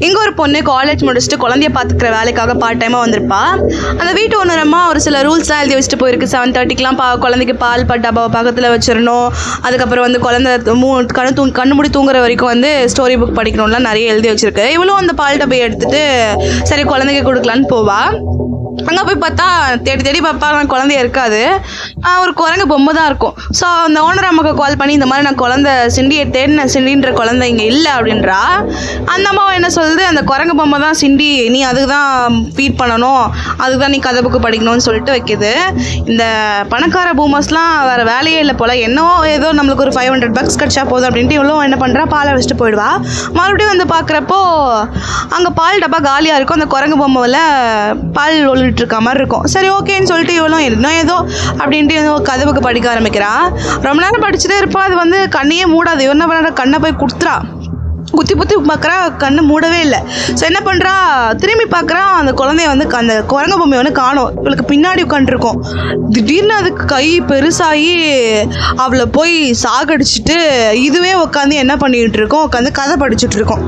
இங்கே ஒரு பொண்ணு காலேஜ் முடிச்சுட்டு குழந்தைய பார்த்துக்கிற வேலைக்காக பார்ட் டைமாக வந்திருப்பா. அந்த வீட்டு ஓனரம்மா ஒரு சில ரூல்ஸ்லாம் எழுதி வச்சுட்டு போயிருக்கு. 7:30க்கெலாம் குழந்தைக்கு பால் டப்பாவை பக்கத்தில் வச்சிடணும். அதுக்கப்புறம் வந்து குழந்தை கண்ணு மூடி தூங்குற வரைக்கும் வந்து ஸ்டோரி புக் படிக்கணும்லாம் நிறைய எழுதி வச்சிருக்கு. இவளும் அந்த பால் டப்பையை எடுத்துட்டு சரி குழந்தைக்கு கொடுக்கலான்னு போவா. அங்கே போய் பார்த்தா தேடி தேடி பார்ப்பா, குழந்தைய இருக்காது. ஒரு குரங்கு பொம்மை தான் இருக்கும். ஸோ அந்த ஓனர் அம்மாவுக்கு கால் பண்ணி இந்த மாதிரி நான் குழந்தை சிண்டியை தேடினேன், சிண்டின்ற குழந்தை இங்கே இல்லை அப்படின்றா. அந்த அம்மாவை என்ன சொல்லுது, அந்த குரங்கு பொம்மை தான் சிண்டி, நீ அதுக்கு தான் ஃபீட் பண்ணணும், அதுக்கு தான் நீ கதை புக்கு படிக்கணும்னு சொல்லிட்டு வைக்கிது. இந்த பணக்கார பூமர்ஸ்லாம் வேறு வேலையே இல்லை போல், ஏதோ நம்மளுக்கு ஒரு $500 கிடச்சா போதும் அப்படின்ட்டு இவ்வளோ என்ன பண்ணுறா, பாலை வச்சுட்டு போயிடுவா. மறுபடியும் வந்து பார்க்குறப்போ அங்கே பால் டப்பா காலியாக இருக்கும். அந்த குரங்கு பொம்மையில் பால் இருக்க மாதிரி இருக்கும். சரி ஓகேன்னு சொல்லிட்டு இவளும் இன்னும் ஏதோ அப்படின்ட்டு கதை புக்கு படிக்க ஆரம்பிக்கிறான். ரொம்ப நேரம் படிச்சுட்டே இருப்பா. அது வந்து கண்ணையே மூடாது. இவன் என்ன பண்ணுறா, கண்ணை போய் கொடுத்துறா. குத்தி பார்க்குறா, கண்ணு மூடவே இல்லை. ஸோ என்ன பண்ணுறா, திரும்பி பார்க்குறா, அந்த குழந்தைய வந்து அந்த குரங்கு பொம்மையை வந்து காணோம். இவளுக்கு பின்னாடி உட்காந்துருக்கோம். திடீர்னு அதுக்கு கை பெருசாகி அவளை போய் சாகடிச்சிட்டு இதுவே உட்காந்து என்ன பண்ணிகிட்டு இருக்கோம், உட்காந்து கதை படிச்சுட்டு இருக்கோம்.